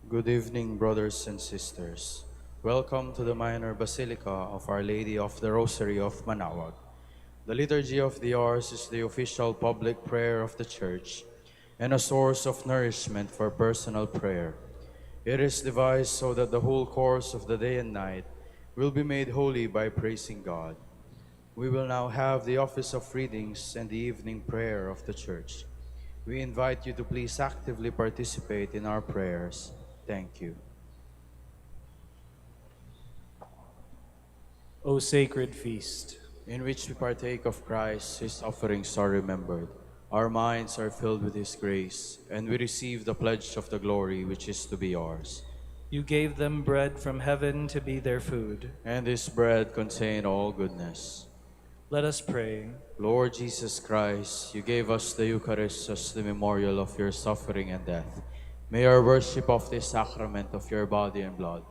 Good evening, brothers and sisters. Welcome to the Minor Basilica of Our Lady of the Rosary of Manaoag. The Liturgy of the Hours is the official public prayer of the Church and a source of nourishment for personal prayer. It is devised so that the whole course of the day and night will be made holy by praising God. We will now have the office of readings and the evening prayer of the Church. We invite you to please actively participate in our prayers. Thank you. O sacred feast, In which we partake of Christ, His offerings are remembered. Our minds are filled with His grace, and we receive the pledge of the glory which is to be ours. you gave them bread from heaven to be their food. And this bread contained all goodness. Let us pray. Lord Jesus Christ, you gave us the Eucharist as the memorial of your suffering and death. May our worship of this sacrament of your body and blood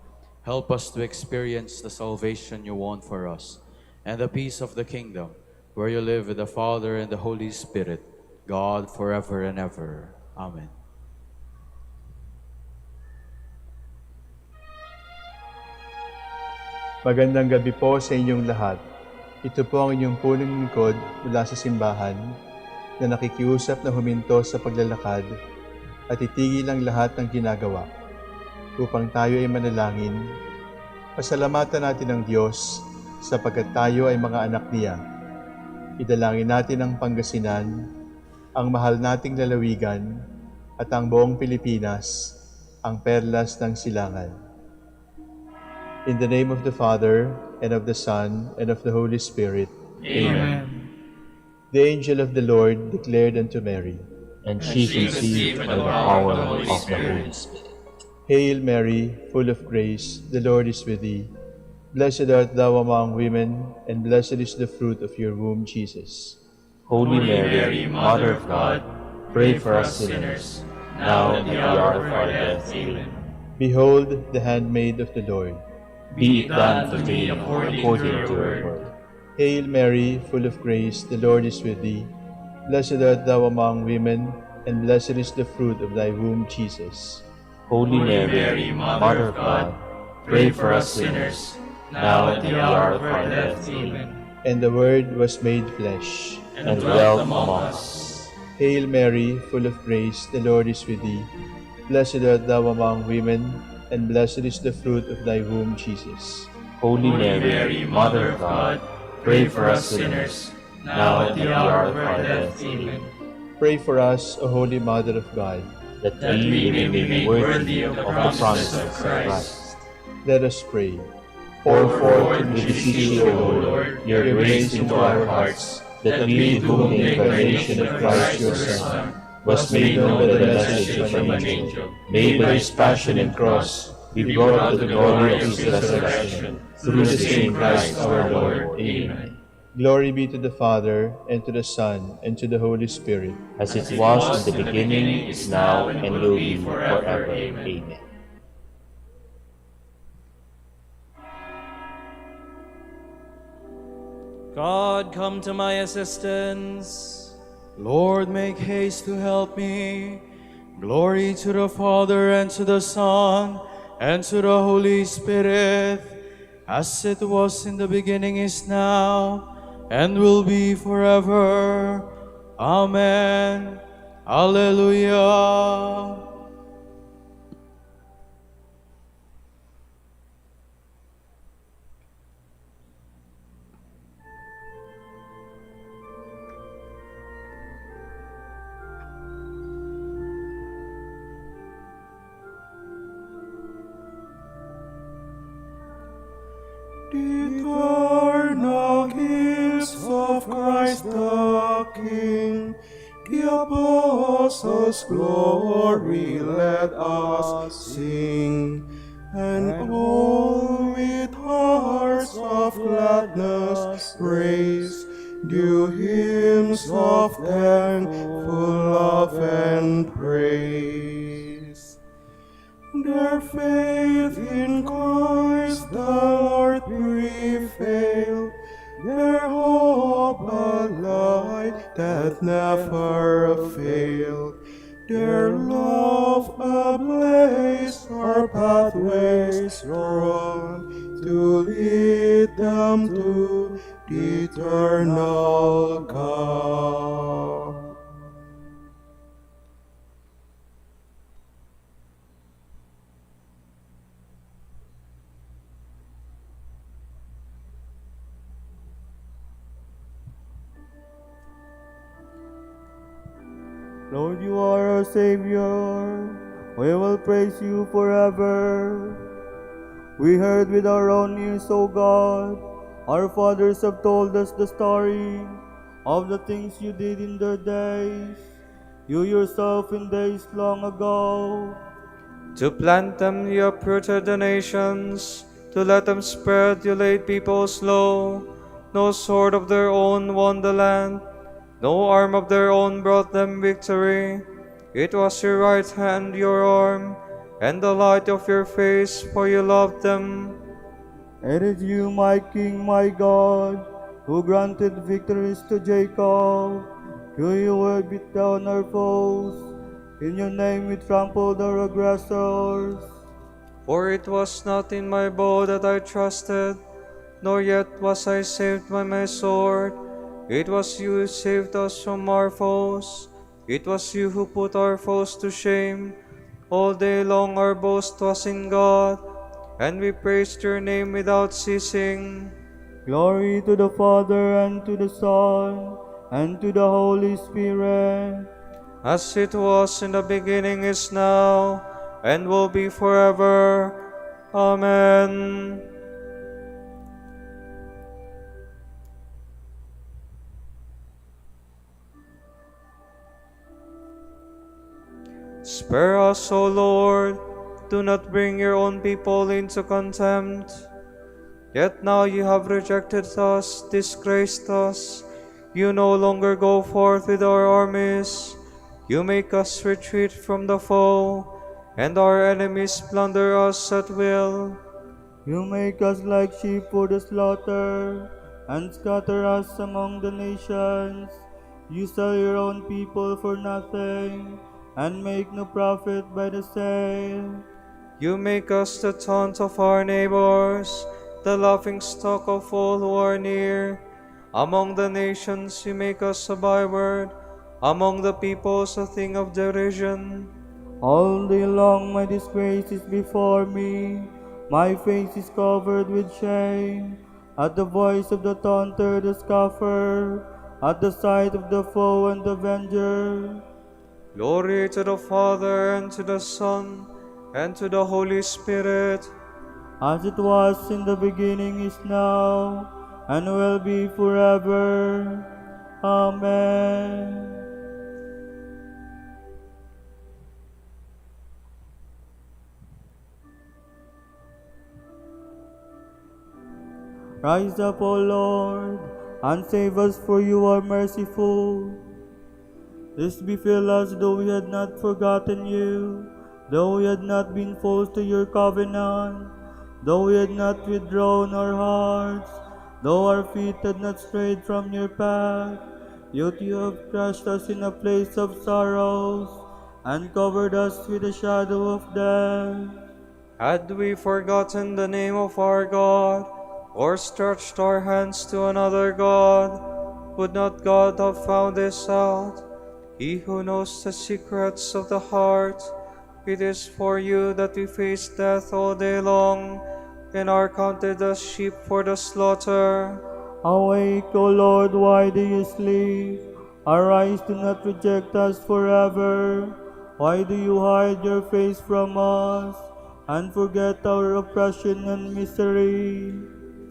help us to experience the salvation you won for us and the peace of the kingdom, where you live with the Father and the Holy Spirit, God forever and ever. Amen. Magandang gabi po sa inyong lahat. Ito po ang inyong punong lingkod mula sa simbahan na nakikiusap na huminto sa paglalakad at itigil ang lahat ng ginagawa upang tayo ay manalangin. Pasalamatan natin ang Diyos sapagkat tayo ay mga anak niya. Idalangin natin ang Pangasinan, ang mahal nating lalawigan at ang buong Pilipinas, ang perlas ng silangan. In the name of the Father, and of the Son, and of the Holy Spirit. Amen. The angel of the Lord declared unto Mary, And she conceived by the power of the Holy Spirit. Hail Mary, full of grace, the Lord is with thee. Blessed art thou among women, and blessed is the fruit of your womb, Jesus. Holy Mary, Mother of God, pray for us sinners, now and at the hour of our death. Amen. Behold the handmaid of the Lord. Be it done to me according to your word. Hail Mary, full of grace, the Lord is with thee. Blessed art thou among women, and blessed is the fruit of thy womb, Jesus. Holy Mary, Mother of God, pray for us sinners, now and at the hour of our death. Amen. And the Word was made flesh, And dwelt among us. Hail Mary, full of grace, the Lord is with thee. Blessed art thou among women, and blessed is the fruit of thy womb, Jesus. Holy Mary, Mother of God, pray for us sinners, now and at the hour of our death. Amen. Pray for us, O Holy Mother of God. That we may be made worthy of the promises of Christ. Let us pray. Pour forth, we beseech you, O Lord, your grace into our hearts, that we, through the incarnation of Christ your Son, was made known by the message from an angel, made by his passion and cross, be brought to the glory of his resurrection, through the same Christ our Lord. Amen. Glory be to the Father, and to the Son, and to the Holy Spirit. As it was in the beginning, is now, and will be forever. Amen. God, come to my assistance. Lord, make haste to help me. Glory to the Father, and to the Son, and to the Holy Spirit, as it was in the beginning, is now, and will be forever. Amen. Alleluia. The eternal gifts of Christ the King, the apostles' glory, let us sing. And all with hearts of gladness praise, due hymns of thankful love and praise. Their faith in Christ the Lord prevailed, their hope a light that never failed. Their love ablaze, our pathways run to lead them to the eternal God. Lord, you are our Savior. We will praise you forever. We heard with our own ears, O God. Our fathers have told us the story of the things you did in their days. You yourself in days long ago. To plant them you uprooted the nations, to let them spread you laid peoples low. No sword of their own won the land, no arm of their own brought them victory. It was your right hand, your arm, and the light of your face, for you loved them. It is you, my King, my God, who granted victories to Jacob. You will beat down our foes. In your name we trampled our aggressors. For it was not in my bow that I trusted, nor yet was I saved by my sword. It was you who saved us from our foes. It was you who put our foes to shame. All day long our boast was in God, and we praised your name without ceasing. Glory to the Father, and to the Son, and to the Holy Spirit. As it was in the beginning, is now, and will be forever. Amen. Spare us, O Lord, do not bring your own people into contempt. Yet now you have rejected us, disgraced us. You no longer go forth with our armies. You make us retreat from the foe, and our enemies plunder us at will. You make us like sheep for the slaughter, and scatter us among the nations. You sell your own people for nothing, and make no profit by the sale. You make us the taunt of our neighbors, the laughing stock of all who are near. Among the nations you make us a byword, among the peoples a thing of derision. All day long my disgrace is before me, my face is covered with shame. At the voice of the taunter, the scoffer, at the sight of the foe and the avenger. Glory to the Father, and to the Son, and to the Holy Spirit. As it was in the beginning, is now, and will be forever. Amen. Rise up, O Lord, and save us, for you are merciful. This befell us, though we had not forgotten you, though we had not been false to your covenant, though we had not withdrawn our hearts, though our feet had not strayed from your path. Yet you have crushed us in a place of sorrows, and covered us with the shadow of death. Had we forgotten the name of our God, or stretched our hands to another God, would not God have found this out? He who knows the secrets of the heart, it is for you that we face death all day long, and are counted as sheep for the slaughter. Awake, O Lord, why do you sleep? Arise, do not reject us forever. Why do you hide your face from us, and forget our oppression and misery?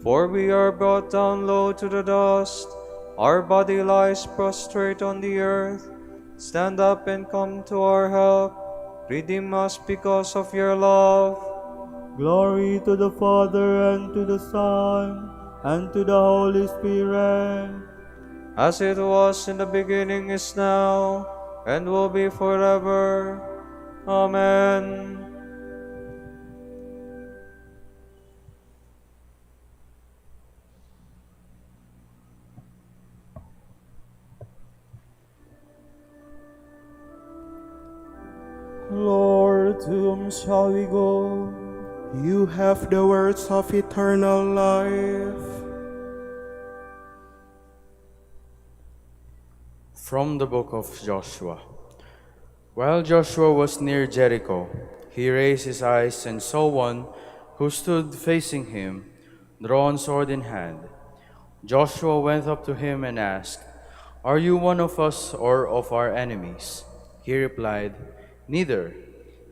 For we are brought down low to the dust, our body lies prostrate on the earth. Stand up and come to our help. Redeem us because of your love. Glory to the Father, and to the Son, and to the Holy Spirit. As it was in the beginning, is now, and will be forever. Amen. To whom shall we go? You have the words of eternal life. From the book of Joshua. While Joshua was near Jericho, he raised his eyes and saw one who stood facing him, drawn sword in hand. Joshua went up to him and asked, "Are you one of us or of our enemies?" He replied, "Neither.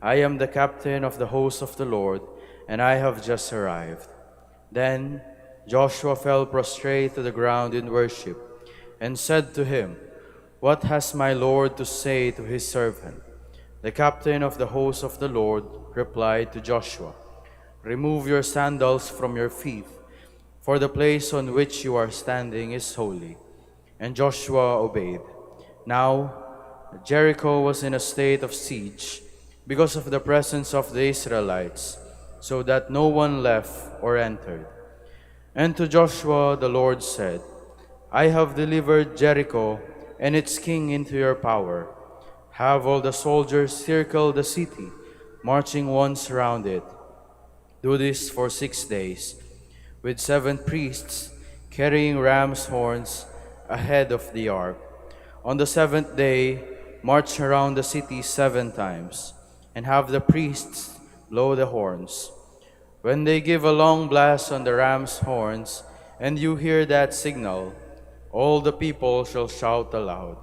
I am the captain of the host of the Lord, and I have just arrived." Then Joshua fell prostrate to the ground in worship and said to him, "What has my Lord to say to his servant?" The captain of the host of the Lord replied to Joshua, "Remove your sandals from your feet, for the place on which you are standing is holy." And Joshua obeyed. Now Jericho was in a state of siege because of the presence of the Israelites, so that no one left or entered. And to Joshua the Lord said, "I have delivered Jericho and its king into your power. Have all the soldiers circle the city, marching once around it. Do this for 6 days, with 7 priests carrying ram's horns ahead of the ark. On the 7th day, march around the city 7 times, and have the priests blow the horns. When they give a long blast on the ram's horns, and you hear that signal, all the people shall shout aloud.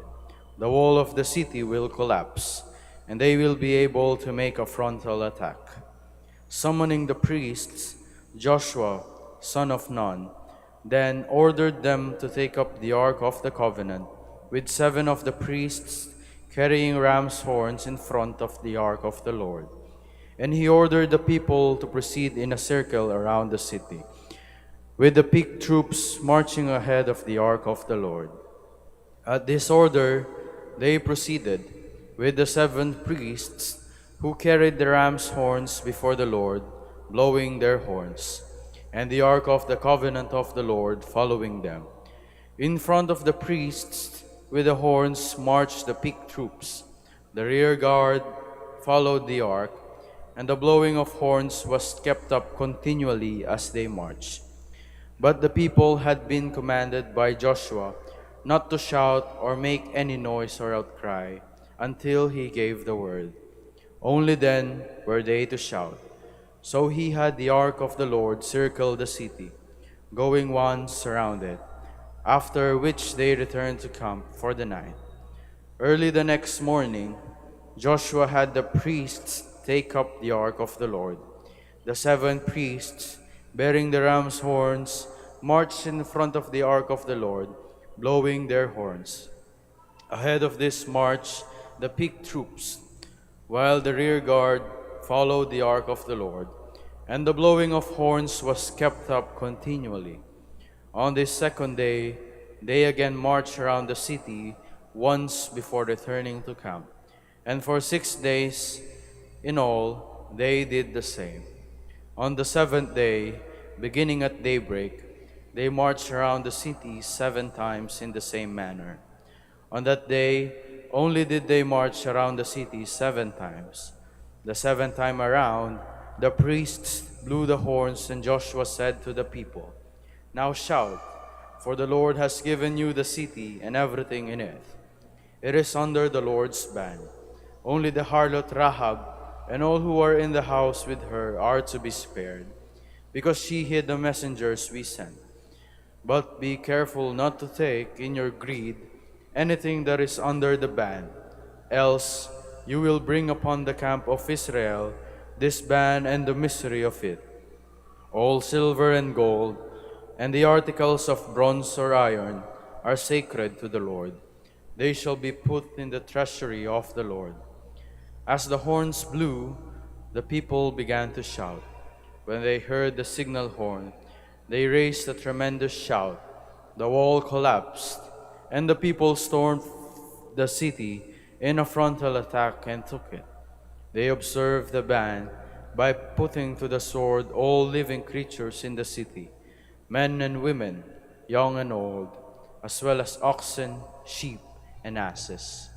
The wall of the city will collapse, and they will be able to make a frontal attack." Summoning the priests, Joshua, son of Nun, then ordered them to take up the Ark of the Covenant, with 7 of the priests carrying ram's horns in front of the Ark of the Lord. And he ordered the people to proceed in a circle around the city, with the picked troops marching ahead of the Ark of the Lord. At this order, they proceeded, with the 7 priests who carried the ram's horns before the Lord, blowing their horns, and the Ark of the Covenant of the Lord following them. In front of the priests with the horns marched the picked troops. The rear guard followed the Ark, and the blowing of horns was kept up continually as they marched. But the people had been commanded by Joshua not to shout or make any noise or outcry until he gave the word. Only then were they to shout. So he had the Ark of the Lord circle the city, going once around it, after which they returned to camp for the night. Early the next morning, Joshua had the priests take up the Ark of the Lord. The 7 priests, bearing the ram's horns, marched in front of the Ark of the Lord, blowing their horns. Ahead of this march, the picked troops, while the rear guard followed the Ark of the Lord, and the blowing of horns was kept up continually. On this 2nd day, they again marched around the city once before returning to camp. And for 6 days in all, they did the same. On the 7th day, beginning at daybreak, they marched around the city 7 times in the same manner. On that day, only did they march around the city 7 times. The 7th time around, the priests blew the horns, and Joshua said to the people, "Now shout, for the Lord has given you the city and everything in it. It is under the Lord's ban. Only the harlot Rahab and all who are in the house with her are to be spared, because she hid the messengers we sent. But be careful not to take, in your greed, anything that is under the ban, else you will bring upon the camp of Israel this ban and the misery of it. All silver and gold, and the articles of bronze or iron are sacred to the Lord. They shall be put in the treasury of the Lord." As the horns blew, the people began to shout. When they heard the signal horn, they raised a tremendous shout. The wall collapsed, and the people stormed the city in a frontal attack and took it. They observed the ban by putting to the sword all living creatures in the city, men and women, young and old, as well as oxen, sheep, and asses.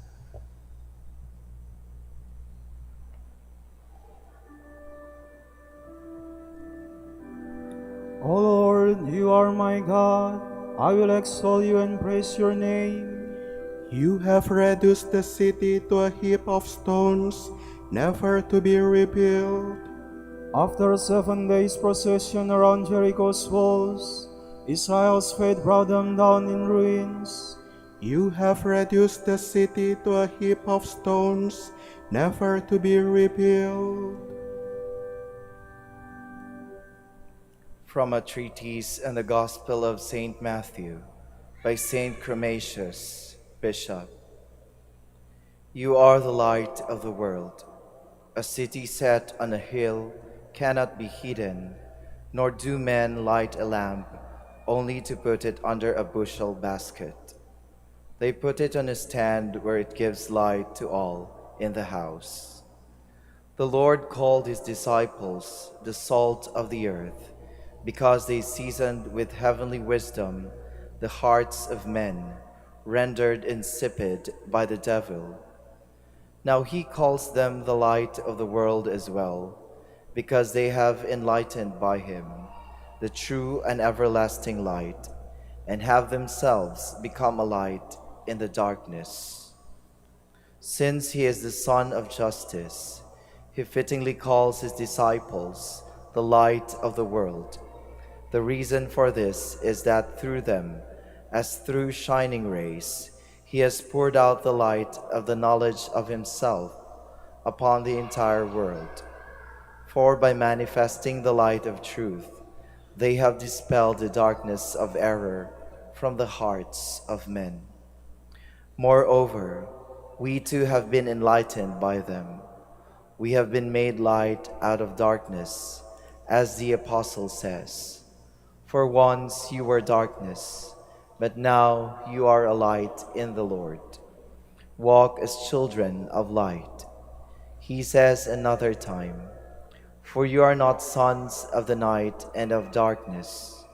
O Lord, you are my God. I will extol you and praise your name. You have reduced the city to a heap of stones, never to be rebuilt. After 7 days' procession around Jericho's walls, Israel's faith brought them down in ruins. You have reduced the city to a heap of stones, never to be rebuilt. From a treatise on the Gospel of St. Matthew by St. Chromatius, Bishop. You are the light of the world. A city set on a hill cannot be hidden, nor do men light a lamp only to put it under a bushel basket. They put it on a stand where it gives light to all in the house. The Lord called his disciples the salt of the earth, because they seasoned with heavenly wisdom the hearts of men, rendered insipid by the devil. Now he calls them the light of the world as well, because they have enlightened by him the true and everlasting light, and have themselves become a light in the darkness. Since he is the Son of justice, he fittingly calls his disciples the light of the world. The reason for this is that through them, as through shining rays, he has poured out the light of the knowledge of himself upon the entire world. For by manifesting the light of truth, they have dispelled the darkness of error from the hearts of men. Moreover, we too have been enlightened by them. We have been made light out of darkness, as the Apostle says, "For once you were darkness, but now you are a light in the Lord. Walk as children of light." He says another time, "For you are not sons of the night and of darkness,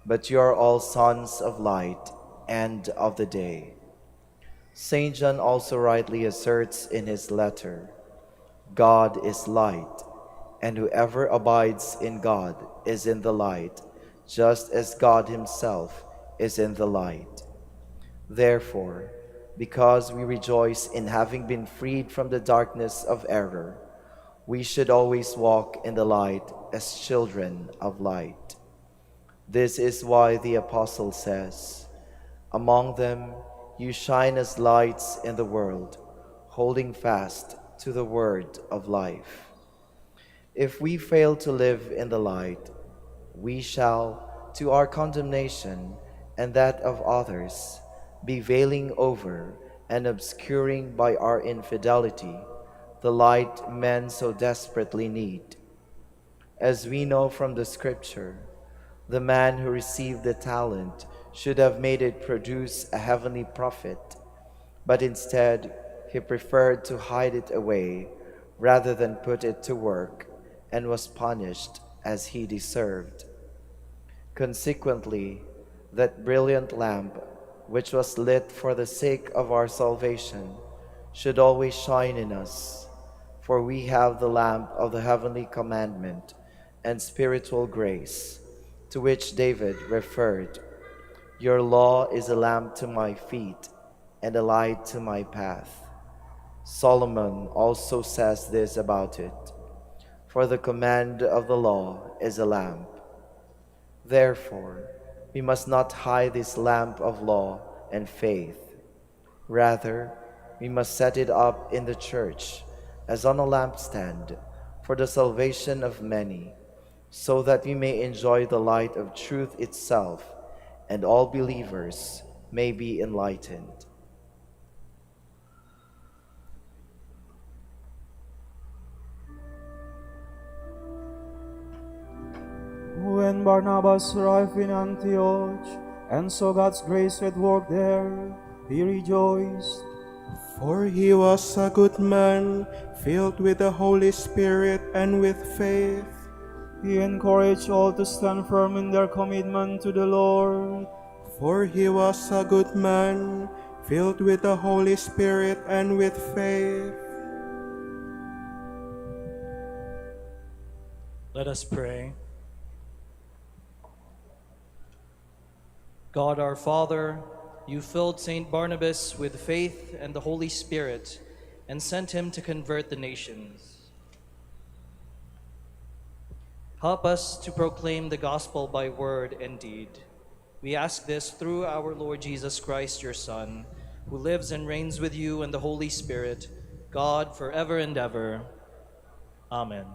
but you are all sons of light and of the day." St. John also rightly asserts in his letter, "God is light, and whoever abides in God is in the light, just as God himself is in the light." Therefore, because we rejoice in having been freed from the darkness of error, we should always walk in the light as children of light. This is why the Apostle says, "Among them you shine as lights in the world, holding fast to the word of life." If we fail to live in the light, we shall, to our condemnation and that of others, be veiling over and obscuring by our infidelity the light men so desperately need. As we know from the Scripture, the man who received the talent should have made it produce a heavenly profit, but instead he preferred to hide it away rather than put it to work, and was punished as he deserved. Consequently, that brilliant lamp, which was lit for the sake of our salvation, should always shine in us, for we have the lamp of the heavenly commandment and spiritual grace, to which David referred, "Your law is a lamp to my feet and a light to my path." Solomon also says this about it, "For the command of the law is a lamp." Therefore, we must not hide this lamp of law and faith. Rather, we must set it up in the church as on a lampstand for the salvation of many, so that we may enjoy the light of truth itself, and all believers may be enlightened. When Barnabas arrived in Antioch and saw God's grace at work there, he rejoiced. For he was a good man, filled with the Holy Spirit and with faith. He encouraged all to stand firm in their commitment to the Lord. For he was a good man, filled with the Holy Spirit and with faith. Let us pray. God our Father, you filled St. Barnabas with faith and the Holy Spirit and sent him to convert the nations. Help us to proclaim the gospel by word and deed. We ask this through our Lord Jesus Christ, your Son, who lives and reigns with you and the Holy Spirit, God forever and ever. Amen.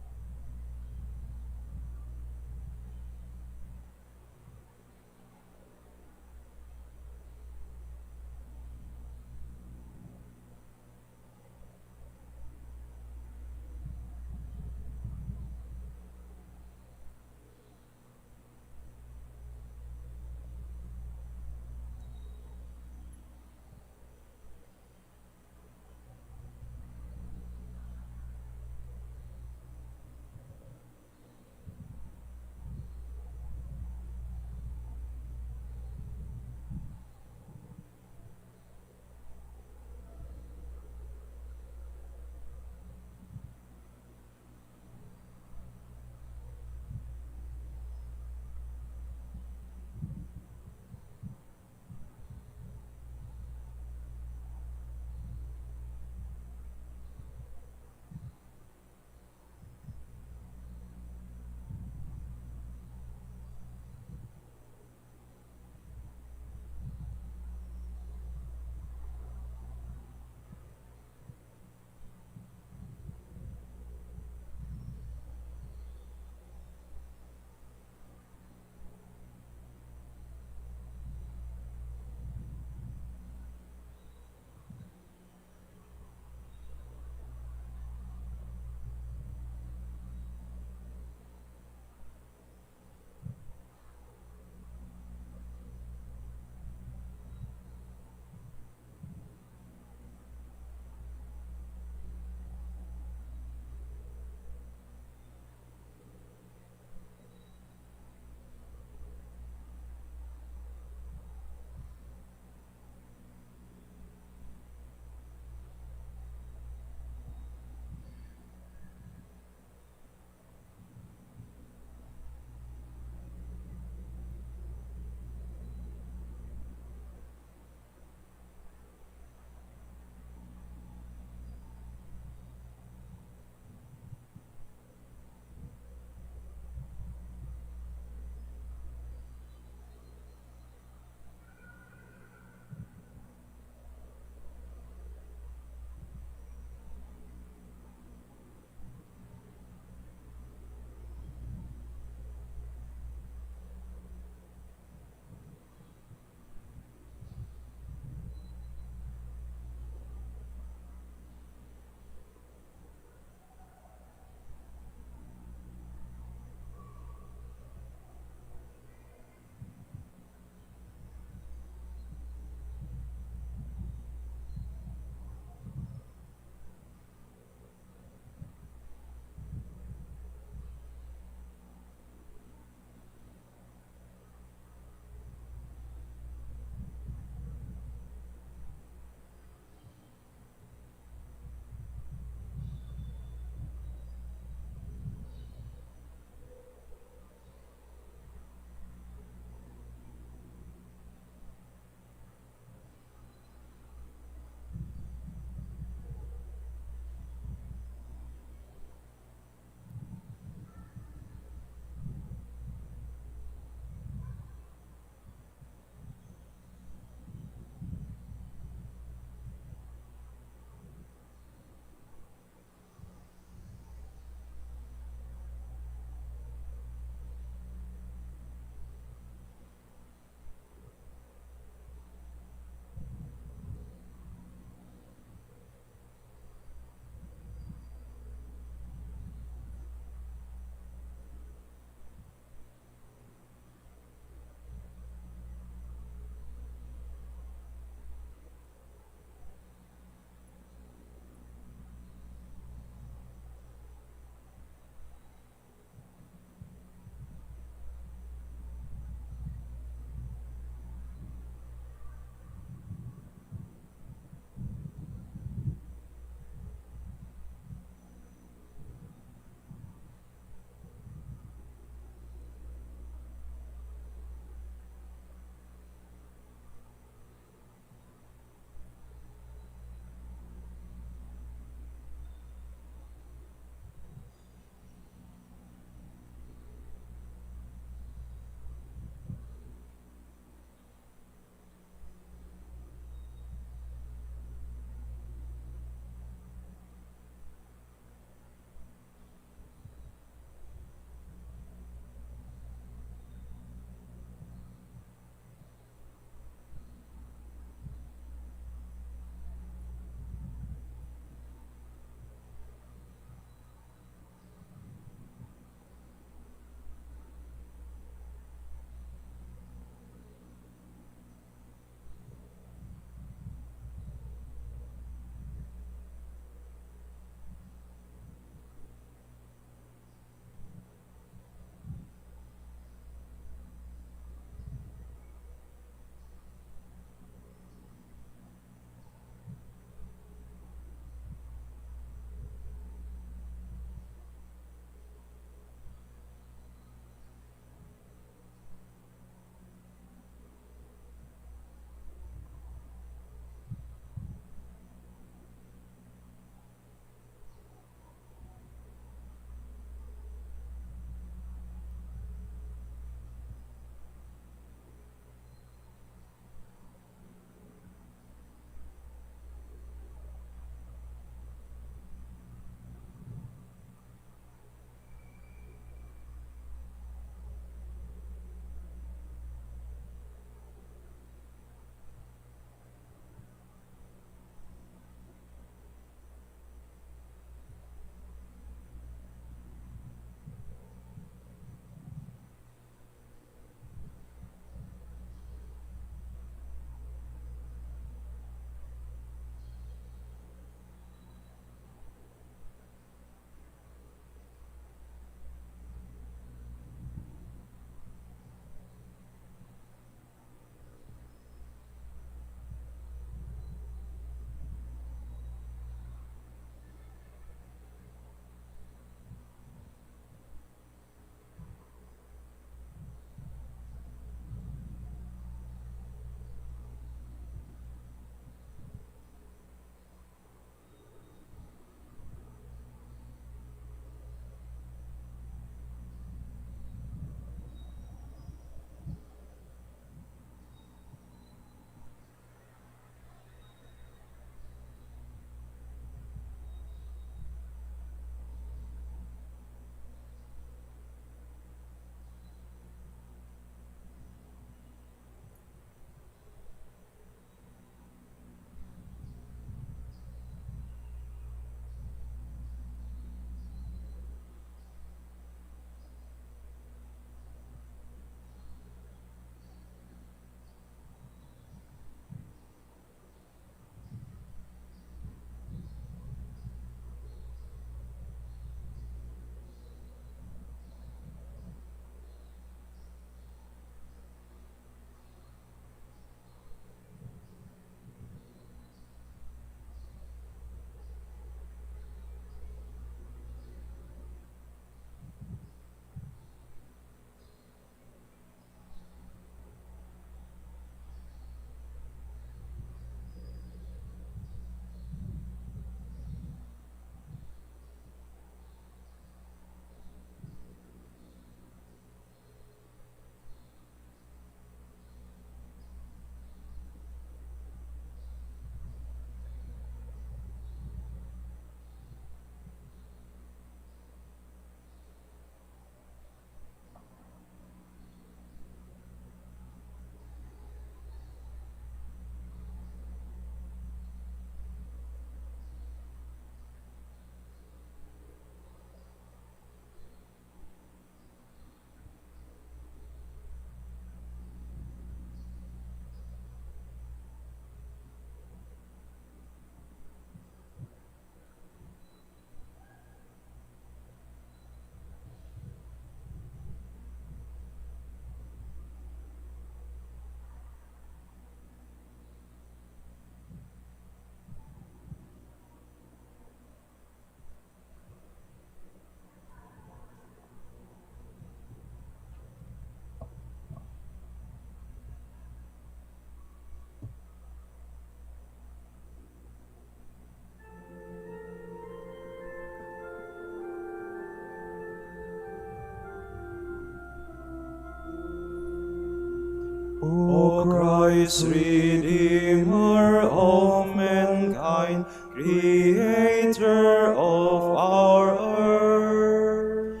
O Christ, Redeemer of mankind, Creator of our earth,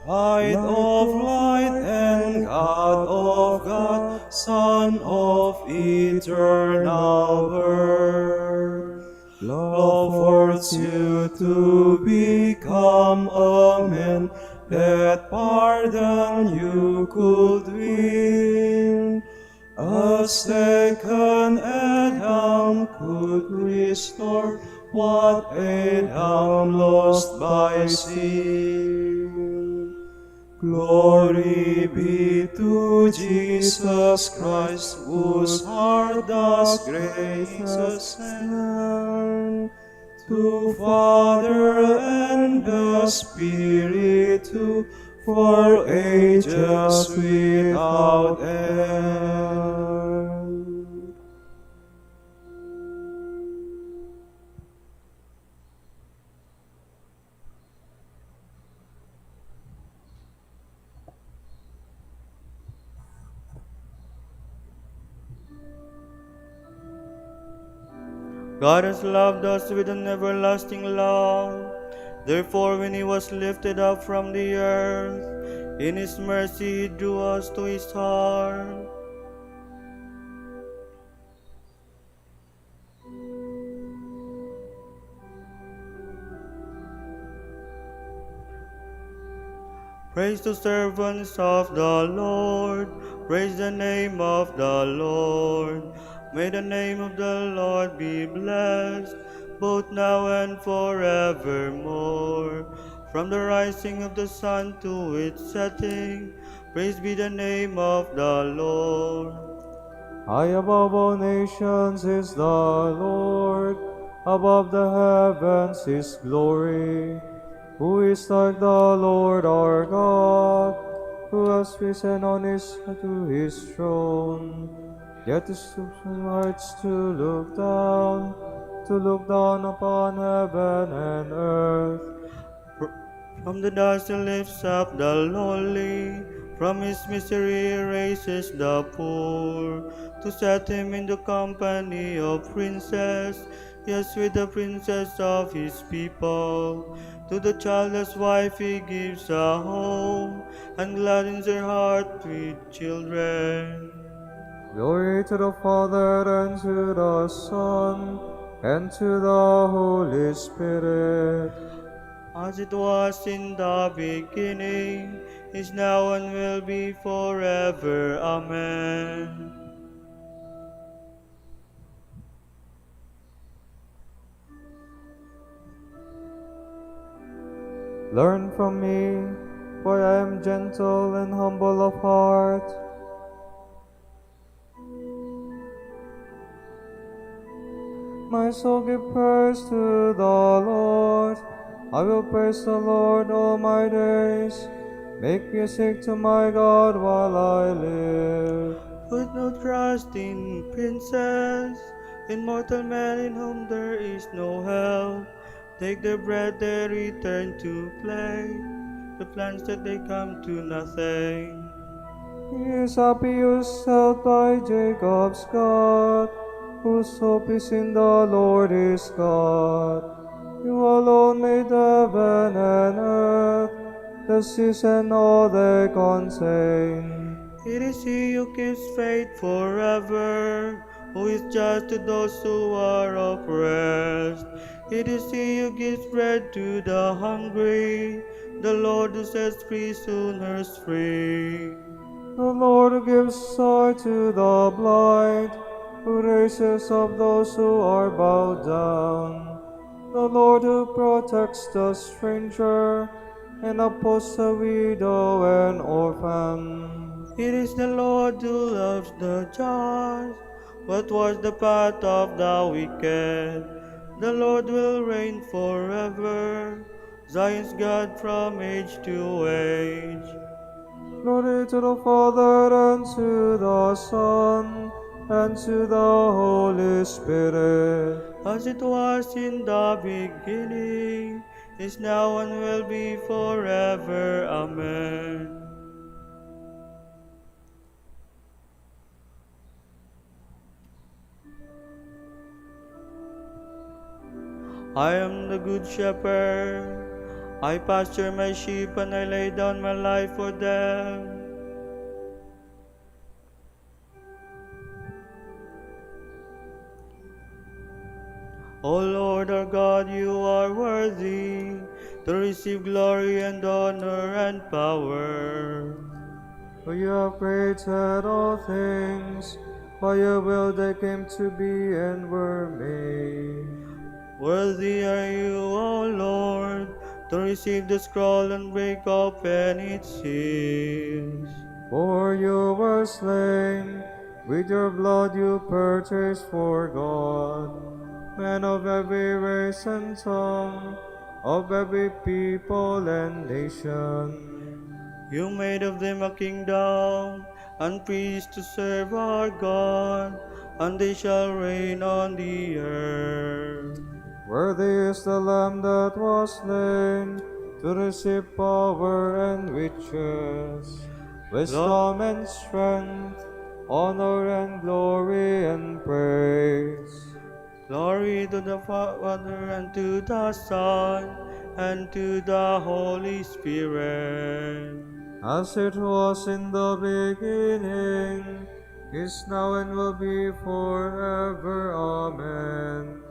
Light of light and God of God, Son of eternal birth, love forced you to become a man, that pardon you could win. A second Adam could restore what Adam lost by sin. Glory be to Jesus Christ, whose heart does graces send, to Father and the Spirit too, for ages without end. God has loved us with an everlasting love. Therefore, when he was lifted up from the earth, in his mercy he drew us to his heart. Praise the servants of the Lord. Praise the name of the Lord. May the name of the Lord be blessed, both now and forevermore. From the rising of the sun to its setting, praise be the name of the Lord. High above all nations is the Lord, above the heavens his glory. Who is like the Lord our God, who has risen to his throne, yet his hearts to look down upon heaven and earth. From the dust he lifts up the lowly, from his misery he raises the poor, to set him in the company of princes, yes, with the princes of his people. To the childless wife he gives a home, and gladdens her heart with children. Glory to the Father, and to the Son, and to the Holy Spirit. As it was in the beginning, is now, and will be forever. Amen. Learn from me, for I am gentle and humble of heart. My soul give praise to the Lord. I will praise the Lord all my days. Make music to my God while I live. Put no trust in princes, in mortal men in whom there is no help. Take their bread, they return to play. The plans that they come to nothing. He is happy who is held by Jacob's God, whose hope is in the Lord his God. You alone made heaven and earth, the seas and all they contain. It is he who keeps faith forever, who is just to those who are oppressed. It is he who gives bread to the hungry, the Lord who sets prisoners free. The Lord who gives sight to the blind, who raises up those who are bowed down. The Lord who protects the stranger, and upholds the widow and orphan. It is the Lord who loves the just. What was the path of the wicked? The Lord will reign forever, Zion's God from age to age. Glory to the Father, and to the Son, and to the Holy Spirit. As it was in the beginning, is now, and will be forever. Amen. I am the good shepherd. I pasture my sheep and I lay down my life for them. O Lord our God, you are worthy to receive glory and honor and power. For you have created all things, by your will they came to be and were made. Worthy are you, O Lord, to receive the scroll and break open its seals. For you were slain, with your blood you purchased for God men of every race and tongue, of every people and nation. You made of them a kingdom and priests to serve our God, and they shall reign on the earth. Worthy is the Lamb that was slain to receive power and riches, wisdom and strength, honor and glory and praise. Glory to the Father, and to the Son, and to the Holy Spirit. As it was in the beginning, is now and will be forever. Amen.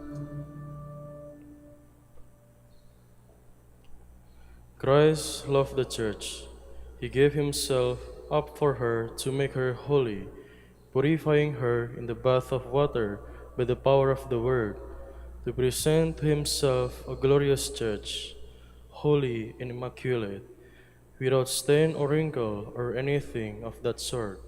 Christ loved the church. He gave himself up for her to make her holy, purifying her in the bath of water by the power of the word, to present to himself a glorious church, holy and immaculate, without stain or wrinkle or anything of that sort.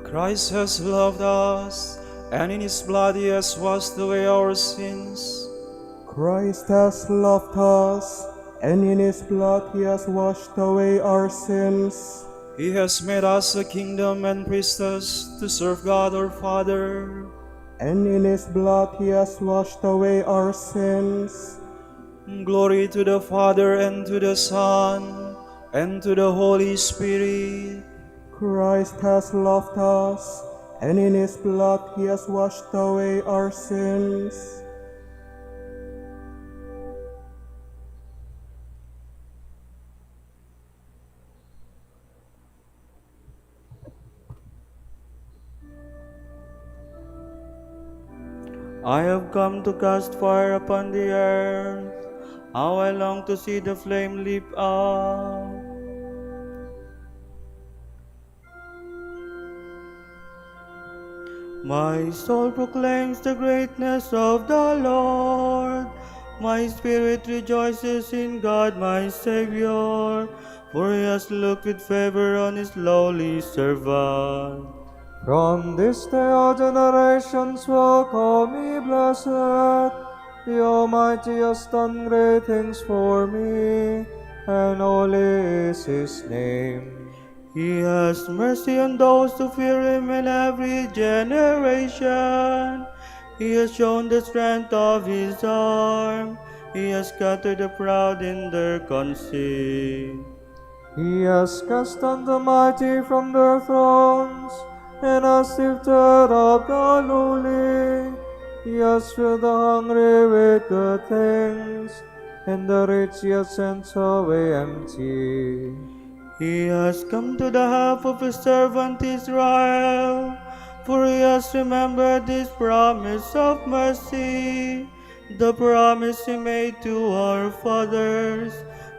Christ has loved us, and in his blood he has washed away our sins. Christ has loved us, and in his blood he has washed away our sins. He has made us a kingdom and priestess to serve God our Father. And in his blood he has washed away our sins. Glory to the Father, and to the Son, and to the Holy Spirit. Christ has loved us, and in his blood he has washed away our sins. I have come to cast fire upon the earth. How I long to see the flame leap up. My soul proclaims the greatness of the Lord. My spirit rejoices in God my Savior, for he has looked with favor on his lowly servant. From this day all generations will call me blessed. The Almighty has done great things for me, and holy is his name. He has mercy on those who fear him in every generation. He has shown the strength of his arm. He has scattered the proud in their conceit. He has cast down the mighty from their thrones, and has lifted up the lowly. He has filled the hungry with good things, and the rich he has sent away empty. He has come to the help of his servant Israel, for he has remembered his promise of mercy, the promise he made to our fathers,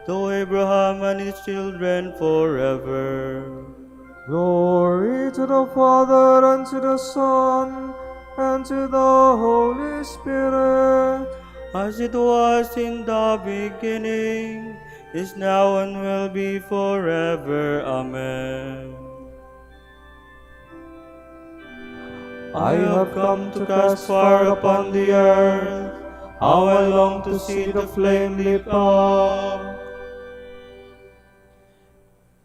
to Abraham and his children forever. Glory to the Father, and to the Son, and to the Holy Spirit, as it was in the beginning, is now, and will be forever. Amen. I have come to cast fire upon the earth. How I long to see the flame leap up.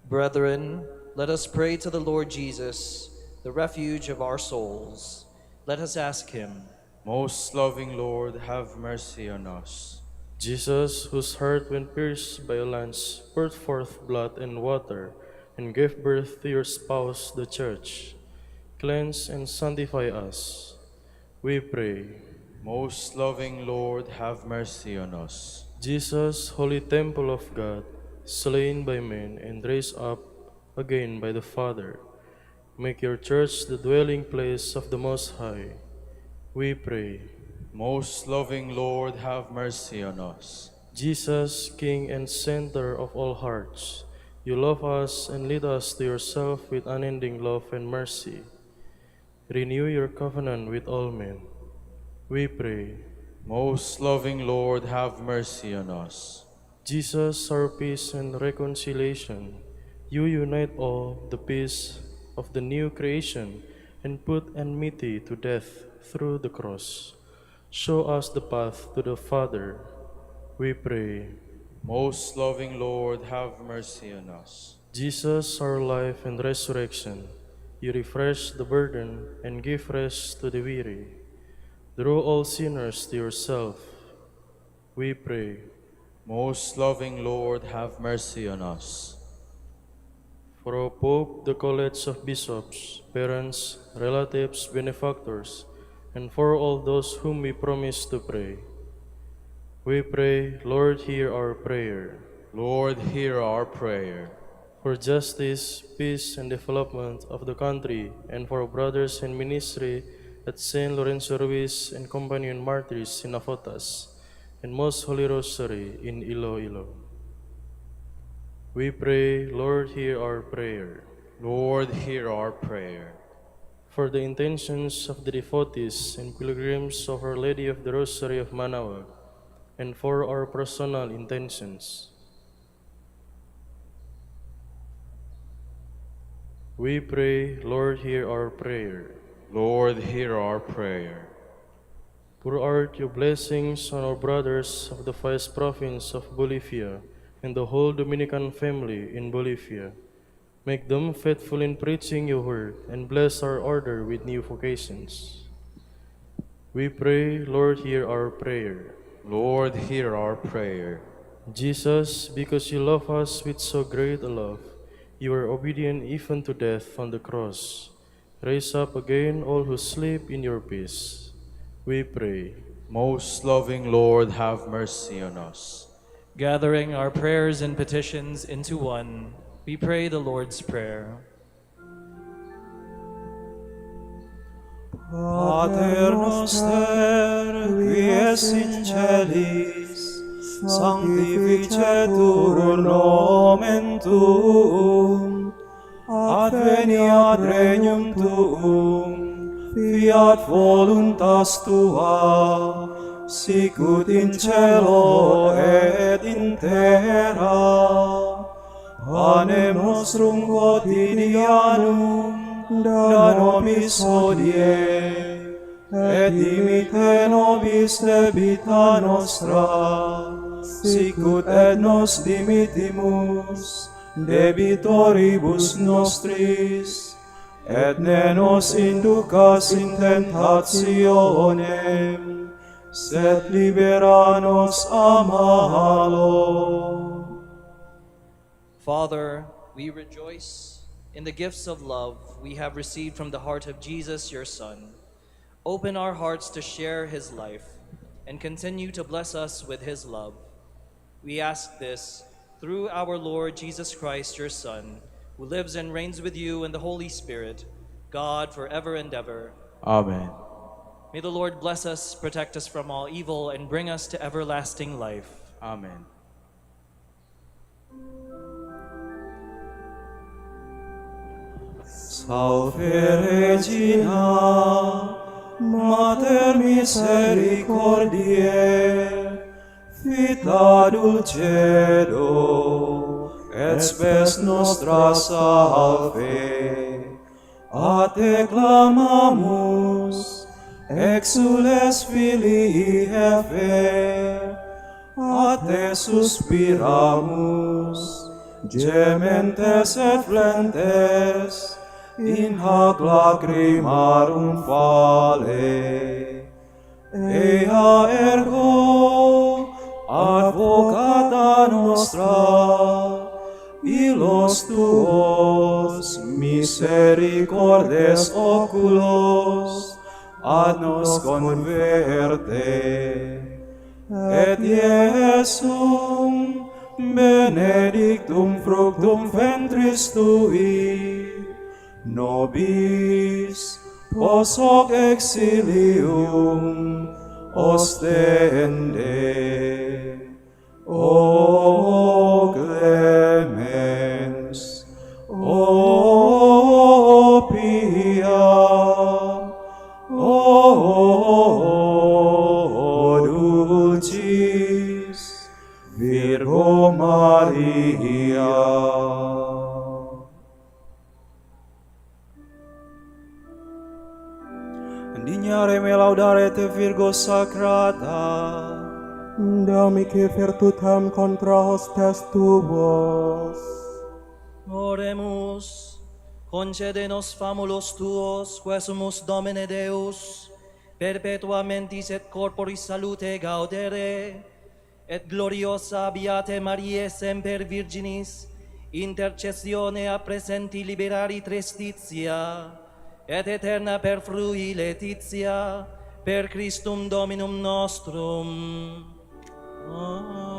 Brethren, let us pray to the Lord Jesus, the refuge of our souls. Let us ask him. Most loving Lord, have mercy on us. Jesus, whose heart, when pierced by a lance, poured forth blood and water, and give birth to your spouse, the Church. Cleanse and sanctify us, we pray. Most loving Lord, have mercy on us. Jesus, holy temple of God, slain by men and raised up again by the Father, make your church the dwelling place of the Most High, we pray. Most loving Lord, have mercy on us. Jesus, King and center of all hearts, you love us and lead us to yourself with unending love and mercy. Renew your covenant with all men, we pray. Most loving Lord, have mercy on us. Jesus, our peace and reconciliation, you unite all the peace of the new creation and put enmity to death through the cross. Show us the path to the Father, we pray. Most loving Lord, have mercy on us. Jesus, our life and resurrection, you refresh the burden and give rest to the weary. Draw all sinners to yourself, we pray. Most loving Lord, have mercy on us. For our Pope, the College of Bishops, parents, relatives, benefactors, and for all those whom we promise to pray, we pray, Lord, hear our prayer. Lord, hear our prayer. For justice, peace, and development of the country, and for brothers in ministry at St. Lorenzo Ruiz and Companion Martyrs in Afotas, and Most Holy Rosary in Iloilo. We pray, Lord, hear our prayer. Lord, hear our prayer. For the intentions of the devotees and pilgrims of Our Lady of the Rosary of Manaoag, and for our personal intentions, we pray, Lord, hear our prayer. Lord, hear our prayer. Pour out your blessings on our brothers of the Vice Province of Bolivia and the whole Dominican family in Bolivia. Make them faithful in preaching your word and bless our order with new vocations. We pray, Lord, hear our prayer. Lord, hear our prayer. Jesus, because you love us with so great a love, you were obedient even to death on the cross. Raise up again all who sleep in your peace, we pray. Most loving Lord, have mercy on us. Gathering our prayers and petitions into one, we pray the Lord's Prayer. Pater noster, qui es in celis, sanctificetur nomen tuum, adveniat regnum tuum, fiat voluntas tua, sicut in cielo et in terra. Panem nostrum quotidianum da nobis hodie, et dimite nobis debita nostra, sicut et nos dimitimus debitoribus nostris, et ne nos inducas in tentationem, sed libera nos a malo. Father, we rejoice in the gifts of love we have received from the heart of Jesus, your Son. Open our hearts to share his life and continue to bless us with his love. We ask this through our Lord Jesus Christ, your Son, who lives and reigns with you in the Holy Spirit, God forever and ever. Amen. May the Lord bless us, protect us from all evil, and bring us to everlasting life. Amen. Salve Regina, Mater misericordiae, vita dulcedo, et spes nostra salve. A te clamamus, exules filii Eve, a te suspiramus, gementes et flentes, in hac lacrimarum vale. Ea ergo, advocata nostra, y los tuos misericordes oculos ad nos converte. Et Iesum benedictum fructum ventris tui, nobis post hoc exilium ostende. O clemens, O pia, O dulcis Virgo Maria. Dignare me laudare te Virgo Sacrata, Damique virtutem contra hostes tuos. Oremus, concede-nos famulos tuos, quesumus Domine Deus, perpetua mentis et corporis salute gaudere, et gloriosa Beate Mariae semper Virginis, intercessione a presenti liberari trestitia, et eterna per frui letitia, per Christum Dominum nostrum. Amen.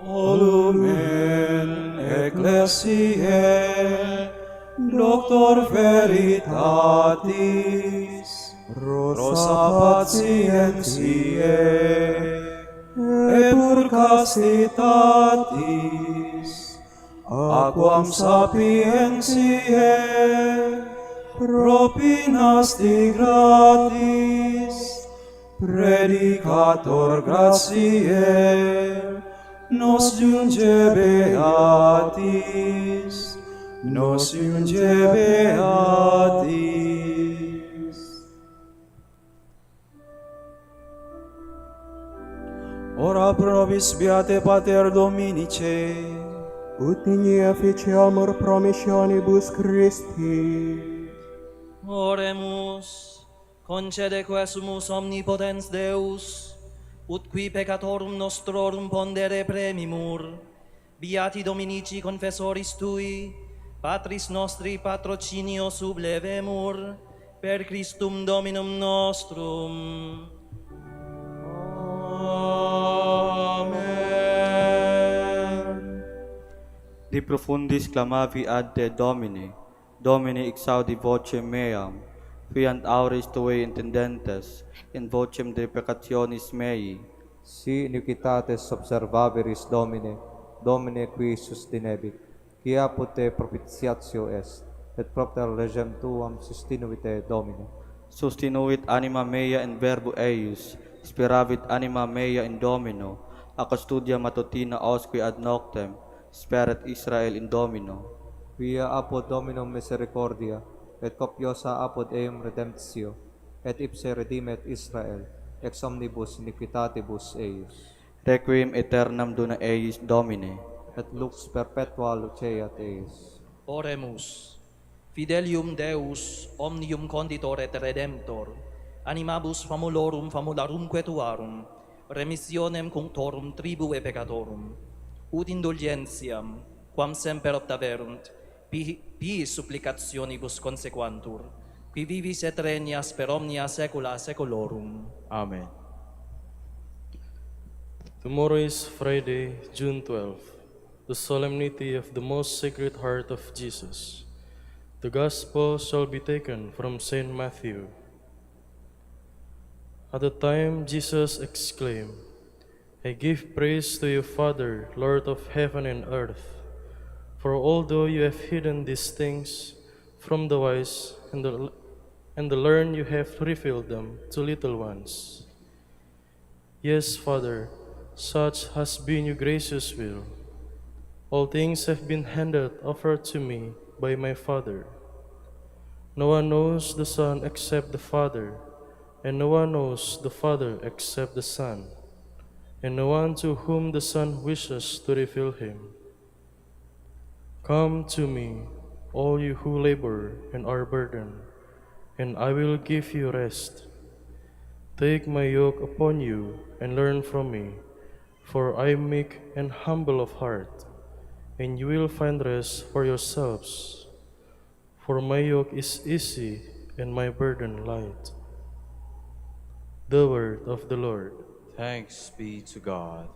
O lumen ecclesiae, doctor veritatis, rosa patientiae, et pur castitatis, aquam sapientiae, propinasti gratis, predicator gratiae, nos junge beatis, nos junge beatis. Ora pro nobis beate Pater Dominice, Ut digni efficiamur promissionibus Christi. Oremus, concede quesumus omnipotens Deus, ut qui peccatorum nostrorum pondere premimur, beati Dominici confessoris tui, Patris nostri patrocinio sublevemur, per Christum Dominum nostrum. Amen. De profundis clamavi ad te Domine, Domine exaudi vocem meam, fiant auris tuae intendentes, in vocem deprecationis mei. Si iniquitates observaveris Domine, Domine qui sustinebit, quia pote propitiatio est, et propter legem tuam sustinuite Domine. Sustinuit anima mea in verbo eius, speravit anima mea in Domino, a custodia matutina osque ad noctem, speret Israel in Domino. Quia apud Dominum misericordia, et copiosa apud eum redemptio, et ipse redimet Israel, ex omnibus iniquitatibus eius. Requiem aeternam dona eius Domine. Et lux perpetua luceat eius. Oremus. Fidelium Deus, omnium conditor et redemptor, animabus famulorum famularumque tuarum, remissionem cunctorum tribue peccatorum, ut indulgentiam, quam semper optaverunt, piis supplicationibus consequantur, qui vivis et regnias per omnia saecula saeculorum. Amen. Tomorrow is Friday, June 12th, the solemnity of the Most Sacred Heart of Jesus. The Gospel shall be taken from St. Matthew. At the time Jesus exclaimed, I give praise to you, Father, Lord of heaven and earth, for although you have hidden these things from the wise and the learned, you have revealed them to little ones. Yes, Father, such has been your gracious will. All things have been handed over to me by my Father. No one knows the Son except the Father, and no one knows the Father except the Son, and no one to whom the Son wishes to reveal him. Come to me, all you who labor and are burdened, and I will give you rest. Take my yoke upon you and learn from me, for I am meek and humble of heart, and you will find rest for yourselves. For my yoke is easy and my burden light. The word of the Lord. Thanks be to God.